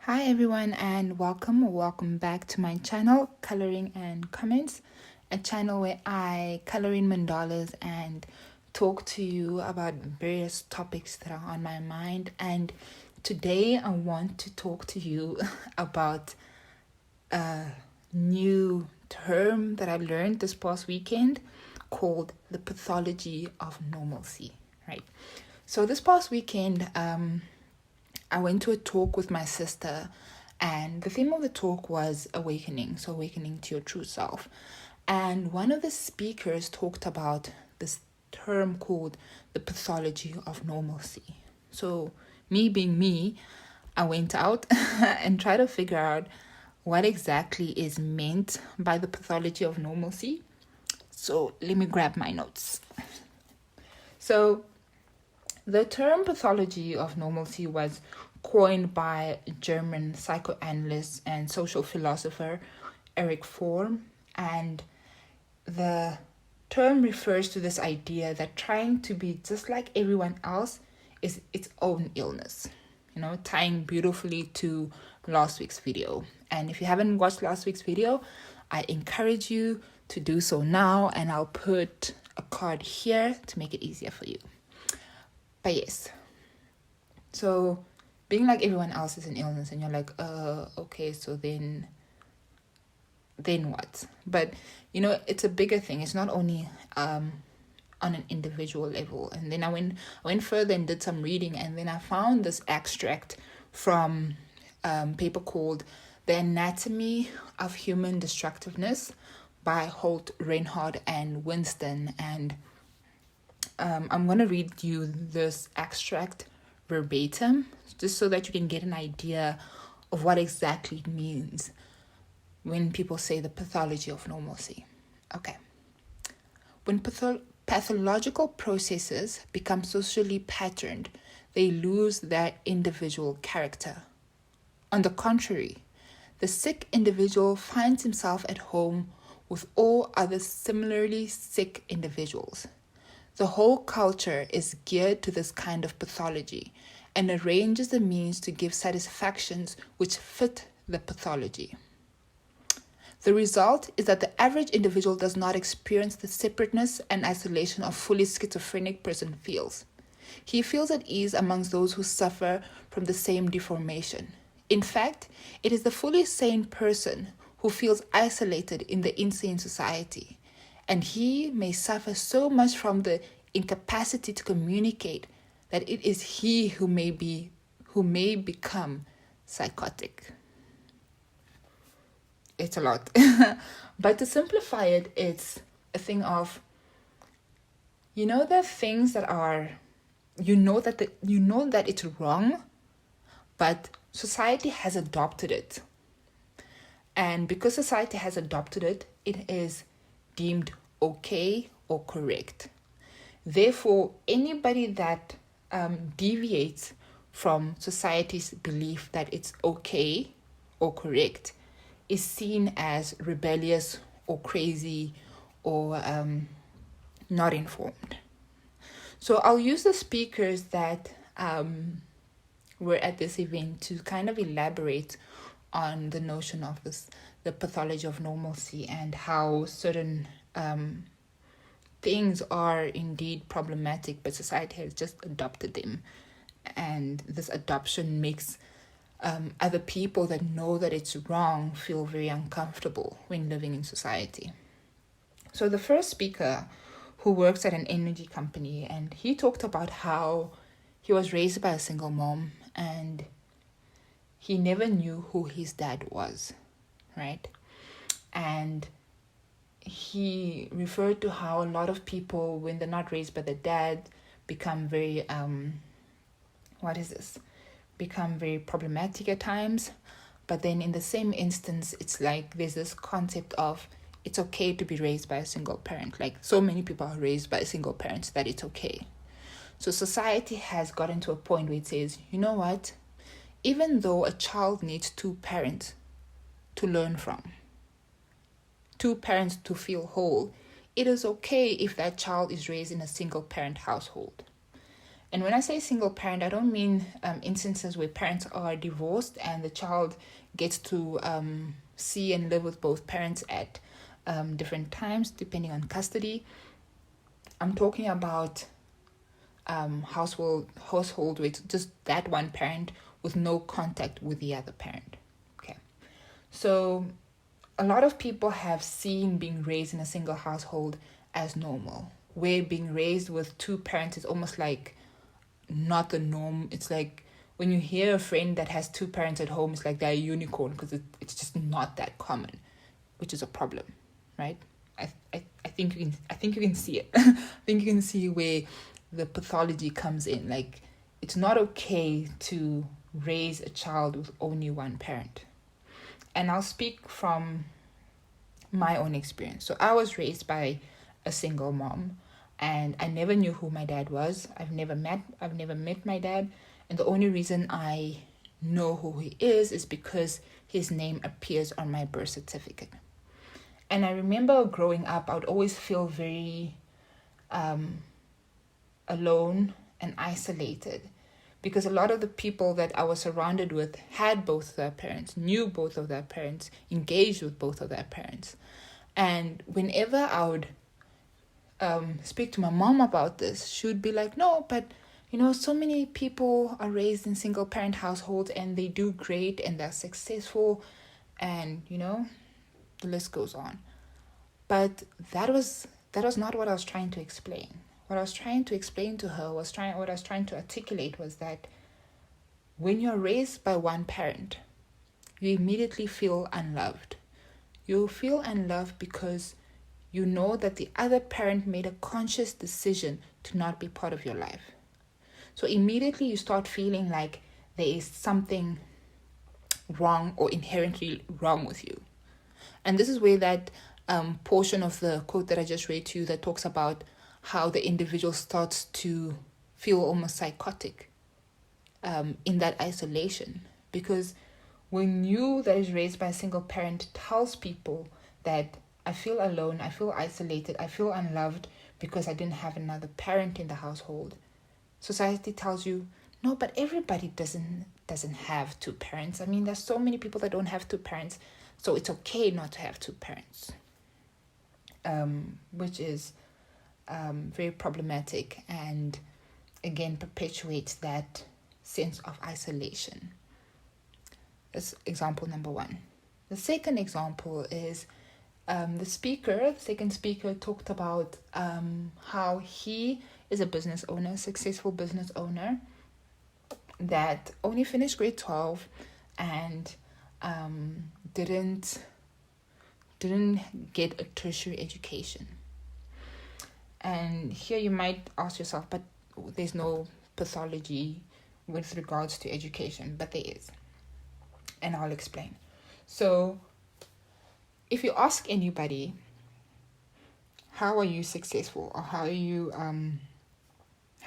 Hi everyone and welcome back to my channel, Coloring and Comments, a channel where I color in mandalas and talk to you about various topics that are on my mind. And today I want to talk to you about a new term that I learned this past weekend called the Pathology of Normalcy, right? So this past weekend, I went to a talk with my sister, and the theme of the talk was awakening. So, awakening to your true self. And one of the speakers talked about this term called the pathology of normalcy. So, me being me, I went out and tried to figure out what exactly is meant by the pathology of normalcy. So, let me grab my notes. So, the term pathology of normalcy was coined by German psychoanalyst and social philosopher Erich Fromm, and the term refers to this idea that trying to be just like everyone else is its own illness, tying beautifully to last week's video. And if you haven't watched last week's video, I encourage you to do so now, and I'll put a card here to make it easier for you. But yes, so being like everyone else is an illness, and you're like, okay, so then what? But it's a bigger thing. It's not only on an individual level. And then I went further and did some reading, and then I found this extract from paper called The Anatomy of Human Destructiveness by Holt, Reinhardt, and Winston. And I'm going to read you this extract verbatim, just so that you can get an idea of what exactly it means when people say the pathology of normalcy. Okay. When pathological processes become socially patterned, they lose their individual character. On the contrary, the sick individual finds himself at home with all other similarly sick individuals. The whole culture is geared to this kind of pathology and arranges the means to give satisfactions which fit the pathology. The result is that the average individual does not experience the separateness and isolation a fully schizophrenic person feels. He feels at ease amongst those who suffer from the same deformation. In fact, it is the fully sane person who feels isolated in the insane society, and he may suffer so much from the incapacity to communicate that it is he who may become psychotic. It's a lot. But to simplify it, it's a thing of, the things that are, that it's wrong, but society has adopted it. And because society has adopted it, it is deemed okay or correct. Therefore, anybody that deviates from society's belief that it's okay or correct is seen as rebellious or crazy or not informed. So I'll use the speakers that were at this event to kind of elaborate on the notion of the pathology of normalcy, and how certain things are indeed problematic, but society has just adopted them. And this adoption makes other people that know that it's wrong feel very uncomfortable when living in society. So the first speaker, who works at an energy company, and he talked about how he was raised by a single mom and he never knew who his dad was, right? And he referred to how a lot of people, when they're not raised by their dad, become very become very problematic at times. But then in the same instance, it's like there's this concept of it's okay to be raised by a single parent. Like, so many people are raised by a single parent that it's okay. So society has gotten to a point where it says, you know what? Even though a child needs two parents to learn from, two parents to feel whole, it is okay if that child is raised in a single parent household. And when I say single parent, I don't mean instances where parents are divorced and the child gets to see and live with both parents at different times depending on custody. I'm talking about household with just that one parent with no contact with the other parent. Okay, so a lot of people have seen being raised in a single household as normal, where being raised with two parents is almost like not the norm. It's like when you hear a friend that has two parents at home, it's like they're a unicorn, because it's just not that common, which is a problem, right? I think you can see it. I think you can see where the pathology comes in. Like, it's not okay to raise a child with only one parent. And I'll speak from my own experience. So I was raised by a single mom, and I never knew who my dad was. I've never met my dad, and the only reason I know who he is because his name appears on my birth certificate. And I remember growing up, I would always feel very alone and isolated, because a lot of the people that I was surrounded with had both of their parents, knew both of their parents, engaged with both of their parents. And whenever I would speak to my mom about this, she would be like, no, but so many people are raised in single parent households and they do great and they're successful, and the list goes on. But that was not what I was trying to explain. What I was trying to explain to her what I was trying to articulate was that when you're raised by one parent, you immediately feel unloved. You feel unloved because you know that the other parent made a conscious decision to not be part of your life. So immediately you start feeling like there is something wrong or inherently wrong with you. And this is where that portion of the quote that I just read to you that talks about how the individual starts to feel almost psychotic in that isolation. Because when you that is raised by a single parent tells people that I feel alone, I feel isolated, I feel unloved because I didn't have another parent in the household, society tells you, no, but everybody doesn't have two parents. I mean, there's so many people that don't have two parents, so it's okay not to have two parents. Which is very problematic, and again perpetuates that sense of isolation. That's example number one. The second example is the second speaker talked about how he is a business owner, successful business owner, that only finished grade 12 and didn't get a tertiary education. And here you might ask yourself, but there's no pathology with regards to education, but there is. And I'll explain. So if you ask anybody, how are you successful, or how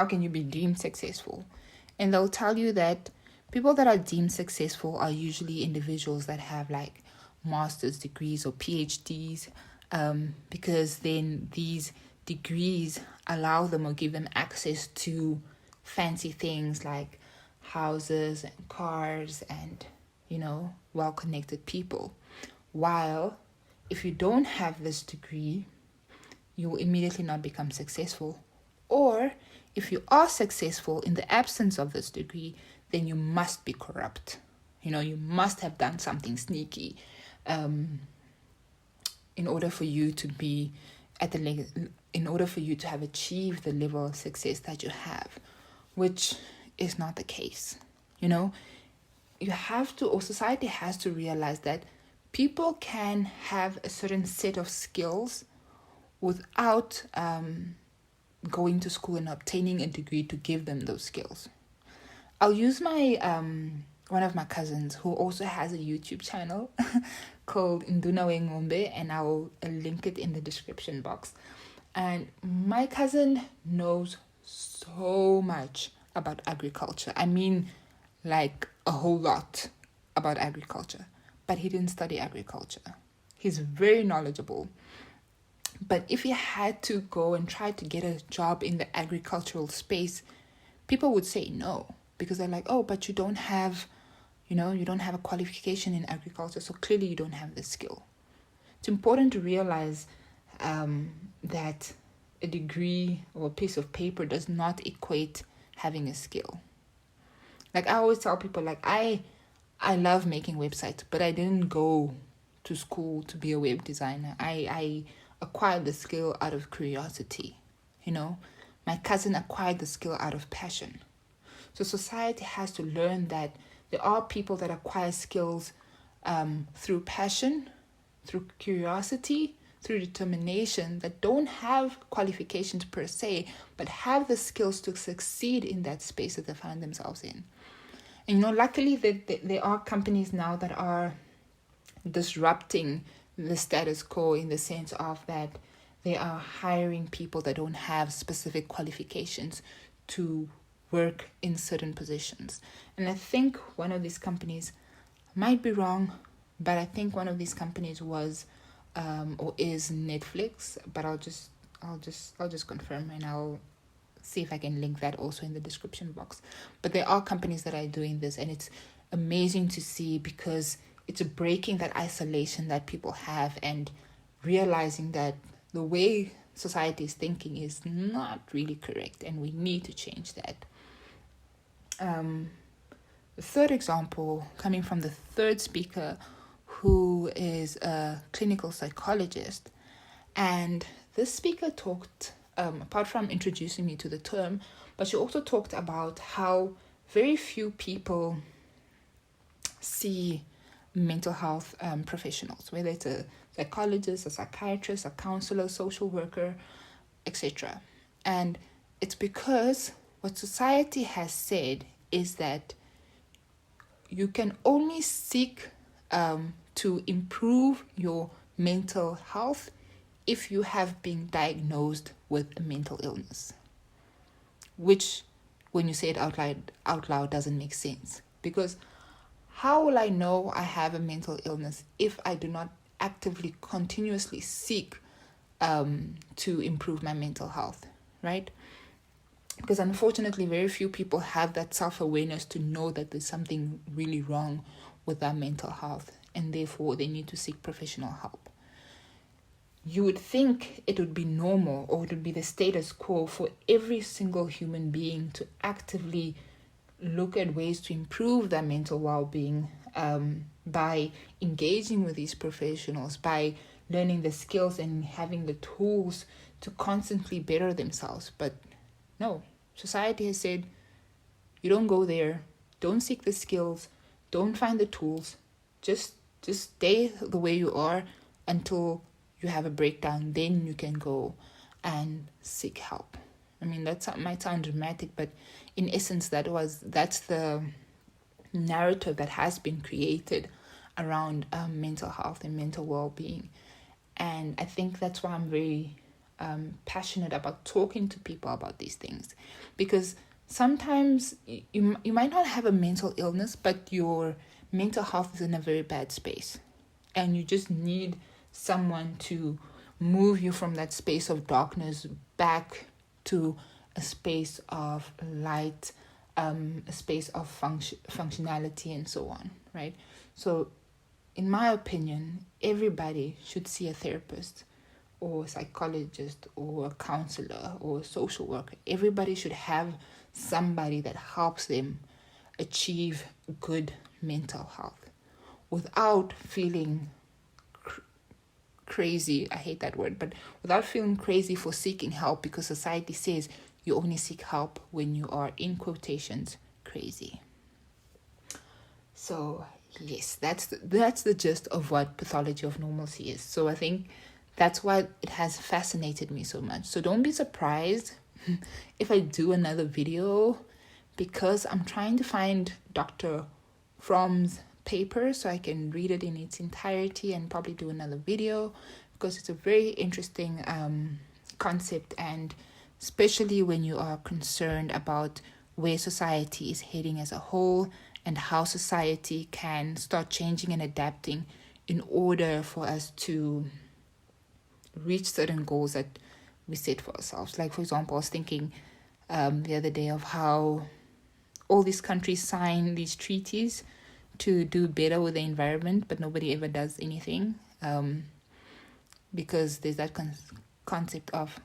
can you be deemed successful? And they'll tell you that people that are deemed successful are usually individuals that have like master's degrees or PhDs, because then these degrees allow them or give them access to fancy things like houses and cars and well-connected people. While if you don't have this degree, you will immediately not become successful. Or if you are successful in the absence of this degree, then you must be corrupt. You must have done something sneaky in order for you to be in order for you to have achieved the level of success that you have, which is not the case. You have to, or society has to realize that people can have a certain set of skills without going to school and obtaining a degree to give them those skills. I'll use my one of my cousins who also has a YouTube channel called Nduna Wengombe, and I'll link it in the description box. And my cousin knows so much about agriculture. I mean, like a whole lot about agriculture, but he didn't study agriculture. He's very knowledgeable. But if he had to go and try to get a job in the agricultural space, people would say no, because they're like, oh, but you don't have a qualification in agriculture, so clearly you don't have the skill. It's important to realize that a degree or a piece of paper does not equate having a skill. Like I always tell people, like I love making websites, but I didn't go to school to be a web designer. I acquired the skill out of curiosity. My cousin acquired the skill out of passion. So society has to learn that there are people that acquire skills through passion, through curiosity, through determination, that don't have qualifications per se, but have the skills to succeed in that space that they find themselves in. And luckily there are companies now that are disrupting the status quo, in the sense of that they are hiring people that don't have specific qualifications to work in certain positions. And I think one of these companies, might be wrong, but I think one of these companies was or is Netflix, but I'll just confirm, and I'll see if I can link that also in the description box. But there are companies that are doing this, and it's amazing to see, because it's breaking that isolation that people have and realizing that the way society is thinking is not really correct, and we need to change that. The third example, coming from the third speaker, who is a clinical psychologist, and this speaker talked, apart from introducing me to the term, but she also talked about how very few people see mental health professionals, whether it's a psychologist, a psychiatrist, a counselor, social worker, etc. And it's because what society has said is that you can only seek to improve your mental health if you have been diagnosed with a mental illness, which, when you say it out loud doesn't make sense, because how will I know I have a mental illness if I do not actively, continuously seek to improve my mental health, right? Because unfortunately, very few people have that self-awareness to know that there's something really wrong with their mental health, and therefore they need to seek professional help. You would think it would be normal, or it would be the status quo, for every single human being to actively look at ways to improve their mental well-being by engaging with these professionals, by learning the skills and having the tools to constantly better themselves. But no, society has said, you don't go there, don't seek the skills, don't find the tools, just stay the way you are until you have a breakdown, then you can go and seek help. I mean, that might sound dramatic, but in essence, that's the narrative that has been created around mental health and mental well-being. And I think that's why I'm very passionate about talking to people about these things, because sometimes you might not have a mental illness, but your mental health is in a very bad space, and you just need someone to move you from that space of darkness back to a space of light, a space of functionality, and so on, right? So in my opinion, everybody should see a therapist or a psychologist or a counselor or a social worker. Everybody should have somebody that helps them achieve good mental health without feeling crazy. I hate that word, but without feeling crazy for seeking help, because society says you only seek help when you are, in quotations, crazy. So yes, that's the gist of what Pathology of Normalcy is. So I think that's why it has fascinated me so much. So don't be surprised if I do another video, because I'm trying to find Dr. Fromm's paper so I can read it in its entirety and probably do another video, because it's a very interesting concept, and especially when you are concerned about where society is heading as a whole and how society can start changing and adapting in order for us to reach certain goals that we set for ourselves. Like, for example, I was thinking the other day of how all these countries sign these treaties to do better with the environment, but nobody ever does anything, because there's that concept of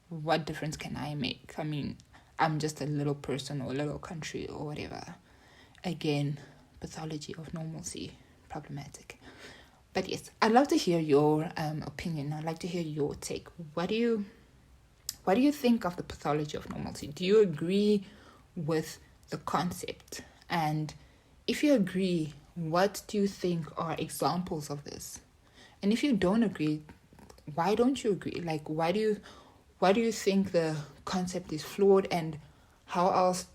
what difference can I make? I mean, I'm just a little person or a little country or whatever. Again, pathology of normalcy, problematic. But yes, I'd love to hear your opinion. I'd like to hear your take. What do you think of the pathology of normalcy? Do you agree with the concept? And if you agree, what do you think are examples of this? And if you don't agree, why don't you agree? Like, why do you think the concept is flawed, and how else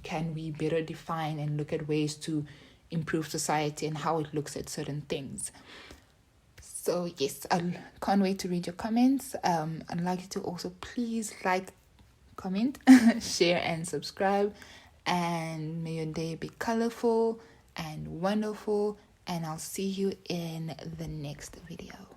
can we better define and look at ways to improve society and how it looks at certain things? So yes, I can't wait to read your comments. I'd like you to also please like, comment, share, and subscribe. And may your day be colorful and wonderful. And I'll see you in the next video.